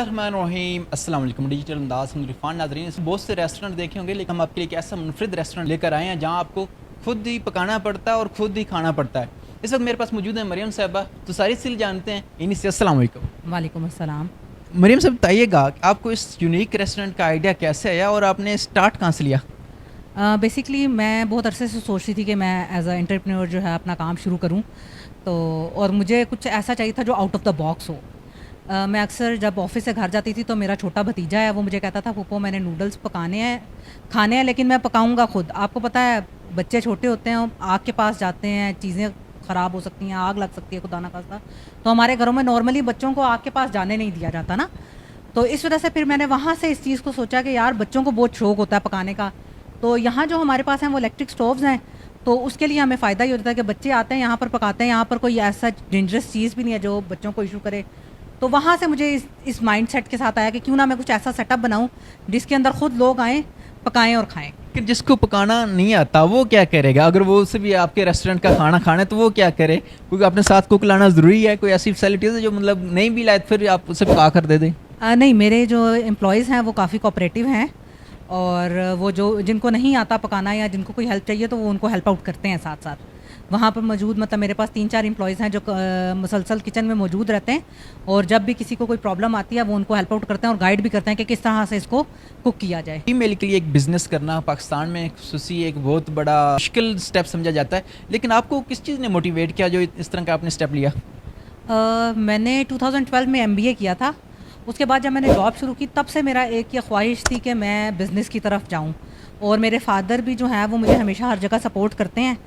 रहीम अस्सलाम वालेकुम। डिजिटल अंदाज हम इरफान नाज़रीन, बहुत से रेस्टोरेंट देखे होंगे, लेकिन हम आपके लिए एक ऐसा मुनफरिद रेस्टोरेंट लेकर आए हैं जहाँ आपको खुद ही पकाना पड़ता है और खुद ही खाना पड़ता है। इस वक्त मेरे पास मौजूद है मरियम साहबा, तो सारी सिल जानते हैं इन्हीं से। अस्सलाम वालेकुम। वालेकुम अस्सलाम। मरियम साहब बताइएगा आपको इस यूनिक रेस्टोरेंट का आइडिया कैसे आया और आपने स्टार्ट कहाँ से लिया? बेसिकली मैं बहुत अरसे से सोच रही थी कि मैं एज अ एंटरप्रेन्योर जो है अपना काम शुरू करूं, तो और मुझे कुछ ऐसा चाहिए था जो आउट ऑफ द बॉक्स हो। मैं अक्सर जब ऑफिस से घर जाती थी तो मेरा छोटा भतीजा है, वो मुझे कहता था पप्पो मैंने नूडल्स पकाने हैं, खाने हैं, लेकिन मैं पकाऊंगा खुद। आपको पता है बच्चे छोटे होते हैं, आग के पास जाते हैं, चीज़ें ख़राब हो सकती हैं, आग लग सकती है, खुदा ना खास्ता। तो हमारे घरों में नॉर्मली बच्चों को आग के पास जाने नहीं दिया जाता ना। तो इस वजह से फिर मैंने वहाँ से इस चीज़ को सोचा कि यार बच्चों को बहुत शौक होता है पकाने का। तो यहाँ जो हमारे पास हैं वो इलेक्ट्रिक स्टोव्स हैं, तो उसके लिए हमें फ़ायदा ही होता है कि बच्चे आते हैं यहाँ पर पकाते हैं, यहाँ पर कोई ऐसा डेंजरस चीज़ भी नहीं है जो बच्चों को इशू करे। तो वहाँ से मुझे इस माइंडसेट के साथ आया कि क्यों ना मैं कुछ ऐसा सेटअप बनाऊँ जिसके अंदर खुद लोग आएँ, पकाएं और खाएं। कि जिसको पकाना नहीं आता वो क्या करेगा? अगर वो उसे भी आपके रेस्टोरेंट का खाना खाना है तो वो क्या करे? क्योंकि अपने साथ कुक लाना ज़रूरी है। कोई ऐसी फैसिलिटीज़ है जो मतलब नहीं भी लाए तो फिर आप उसे पका कर दे दें? नहीं, मेरे जो एम्प्लॉयज़ हैं वो काफ़ी कोऑपरेटिव हैं, और वो जो जिनको नहीं आता पकाना या जिनको कोई हेल्प चाहिए तो वो उनको हेल्प आउट करते हैं साथ साथ। वहाँ पर मौजूद मतलब मेरे पास 3-4 एम्प्लॉयज़ हैं जो मुसलसल किचन में मौजूद रहते हैं, और जब भी किसी को कोई प्रॉब्लम आती है वो उनको हेल्प आउट करते हैं और गाइड भी करते हैं कि किस तरह से इसको कुक किया जाए। फीमेल के लिए एक बिज़नेस करना पाकिस्तान में खुसूसी एक बहुत बड़ा मुश्किल स्टेप समझा जाता है, लेकिन आपको किस चीज़ ने मोटिवेट किया जो इस तरह का आपने स्टेप लिया? मैंने 2012 में एमबीए किया था। उसके बाद जब मैंने जॉब शुरू की तब से मेरा एक ये ख्वाहिश थी कि मैं बिज़नेस की तरफ जाऊं, और मेरे फादर भी जो हैं वो मुझे हमेशा हर जगह सपोर्ट करते हैं।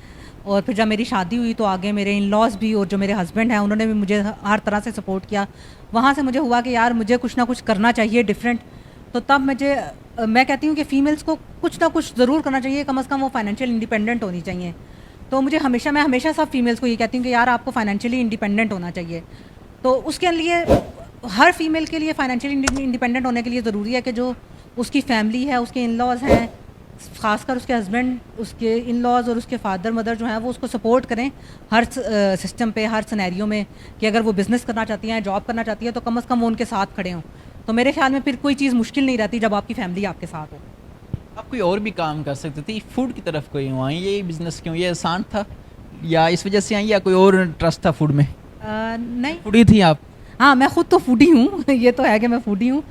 और फिर जब मेरी शादी हुई तो आगे मेरे इन लॉज भी और जो मेरे हस्बैंड हैं उन्होंने भी मुझे हर तरह से सपोर्ट किया। वहाँ से मुझे हुआ कि यार मुझे कुछ ना कुछ करना चाहिए डिफरेंट। तो तब मैं कहती हूँ कि फ़ीमेल्स को कुछ ना कुछ ज़रूर करना चाहिए, कम से कम वो फाइनेंशियल इंडिपेंडेंट होनी चाहिए। तो मैं हमेशा सब फीमेल्स को ये कहती हूँ कि यार आपको फाइनेंशियली इंडिपेंडेंट होना चाहिए। तो उसके लिए हर फीमेल के लिए फाइनेंशियली इंडिपेंडेंट होने के लिए ज़रूरी है कि जो उसकी फैमिली है, उसके इन लॉज़ हैं, ख़ासकर उसके हस्बैंड, उसके इन लॉज़ और उसके फादर मदर जो हैं वो उसको सपोर्ट करें हर सिस्टम पे, हर सिनेरियो में, कि अगर वो बिज़नेस करना चाहती हैं, जॉब करना चाहती है, तो कम से कम वो उनके साथ खड़े हों। तो मेरे ख्याल में फिर कोई चीज़ मुश्किल नहीं रहती जब आपकी फैमिली आपके साथ हो। आप कोई और भी काम कर सकते थे, फूड की तरफ कोई आई, ये बिज़नेस क्यों, ये आसान था या इस वजह से आई या कोई और ट्रस्ट था फूड में? नहीं। फूडी थी आप? हाँ, मैं खुद तो फूडी हूँ ये तो है कि मैं फूडी हूँ,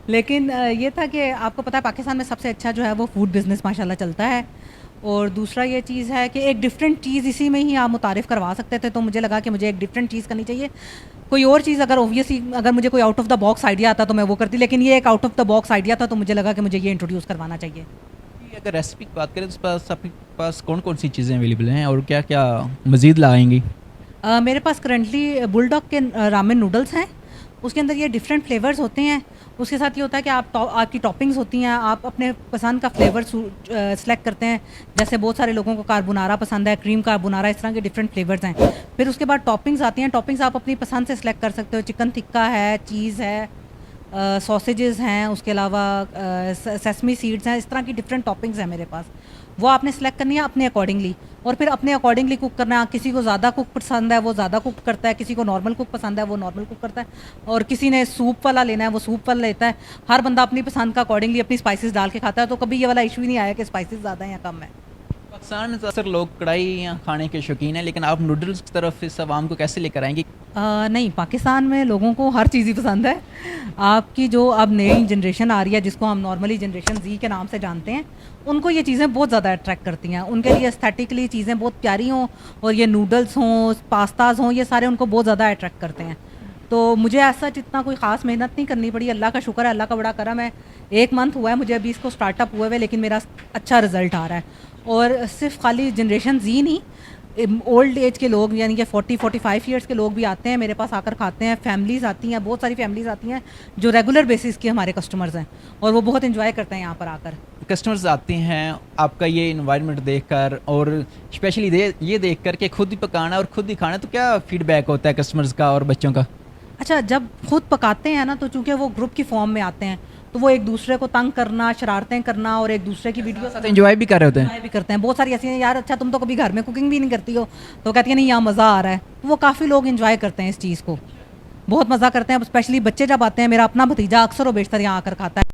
लेकिन ये था कि आपको पता है पाकिस्तान में सबसे अच्छा जो है वो फूड बिज़नेस माशाल्लाह चलता है। और दूसरा ये चीज़ है कि एक डिफरेंट चीज़ इसी में ही आप मुतारिफ़ करवा सकते थे, तो मुझे लगा कि मुझे एक डिफरेंट चीज़ करनी चाहिए। कोई और चीज़ अगर ऑब्वियसली अगर मुझे कोई out of the box idea आता तो मैं वो करती, लेकिन ये एक out of the box idea था, तो मुझे लगा कि मुझे ये इंट्रोड्यूस करवाना चाहिए। अगर रेसिपी की बात करें तो आपके पास कौन कौन सी चीज़ें अवेलेबल हैं और क्या क्या मज़ीद लाएंगी? मेरे पास करंटली बुलडॉग के रामेन नूडल्स हैं। उसके अंदर ये डिफरेंट फ्लेवर्स होते हैं। उसके साथ ये होता है कि आपकी टॉपिंग्स होती हैं, आप अपने पसंद का फ्लेवर सेलेक्ट करते हैं। जैसे बहुत सारे लोगों को कार्बोनारा पसंद है, क्रीम कार्बोनारा, इस तरह के डिफरेंट फ्लेवर्स हैं। फिर उसके बाद टॉपिंग्स आती हैं। टॉपिंग्स आप अपनी पसंद से सिलेक्ट कर सकते हो। चिकन टिक्का है, चीज़ है, सॉसेजेस हैं, उसके अलावा सेसमी सीड्स हैं, इस तरह की डिफरेंट टॉपिंग्स हैं मेरे पास। वो आपने सेलेक्ट करनी है अपने अकॉर्डिंगली, और फिर अपने अकॉर्डिंगली कुक करना है। किसी को ज़्यादा कुक पसंद है वो ज़्यादा कुक करता है, किसी को नॉर्मल कुक पसंद है वो नॉर्मल कुक करता है, और किसी ने सूप वाला लेना है वो सूप वाला लेता है। हर बंदा अपनी पसंद का अकॉर्डिंगली अपनी स्पाइसेस डाल के खाता है, तो कभी ये वाला इशू ही नहीं आया कि स्पाइसेस ज़्यादा हैं या कम है। पाकिस्तान में तो अक्सर लोग कढ़ाई या खाने के शौकीन हैं, लेकिन आप नूडल्स की तरफ इस आवाम को कैसे लेकर आएंगे? नहीं, पाकिस्तान में लोगों को हर चीज़ ही पसंद है। आपकी जो अब नई जनरेशन आ रही है जिसको हम नॉर्मली जनरेशन जी के नाम से जानते हैं, उनको ये चीज़ें बहुत ज़्यादा अट्रैक्ट करती हैं। उनके लिए एस्थेटिकली चीज़ें बहुत प्यारी हों, और ये नूडल्स हों, पास्ताज हों, ये सारे उनको बहुत ज़्यादा अट्रैक्ट करते हैं। तो मुझे ऐसा इतना कोई ख़ास मेहनत नहीं करनी पड़ी, अल्लाह का शुक्र है, अल्लाह का बड़ा करम है। 1 मंथ हुआ है मुझे अभी इसको स्टार्टअप हुए हुए, लेकिन मेरा अच्छा रिज़ल्ट आ रहा है। और सिर्फ खाली जनरेशन जी नहीं, ओल्ड एज के लोग यानी कि 40-45 ईयर्स के लोग भी आते हैं मेरे पास, आकर खाते हैं। फैमिलीज़ आती हैं, बहुत सारी फैमिलीज़ आती हैं जो रेगुलर बेसिस के हमारे कस्टमर्स हैं, और वो बहुत इन्जॉय करते हैं यहाँ पर आकर। कस्टमर्स आते हैं आपका ये इन्वायरमेंट देखकर और स्पेशली ये देखकर कि खुद ही पकाना और खुद ही खाना, तो क्या फीडबैक होता है कस्टमर्स का और बच्चों का? अच्छा, जब खुद पकाते हैं ना, तो चूंकि वो ग्रुप की फॉर्म में आते हैं, तो वो एक दूसरे को तंग करना, शरारतें करना और एक दूसरे की वीडियो साथ एंजॉय भी कर रहे होते हैं। एंजॉय भी करते हैं। बहुत सारी ऐसी हैं, यार अच्छा तुम तो कभी घर में कुकिंग भी नहीं करती हो, तो कहती है नहीं यहाँ मज़ा आ रहा है। तो वो काफ़ी लोग एंजॉय करते हैं इस चीज़ को। बहुत मज़ा करते हैं। स्पेशली बच्चे जब आते हैं, मेरा अपना भतीजा अक्सर व बेशतर यहाँ आकर खाता है।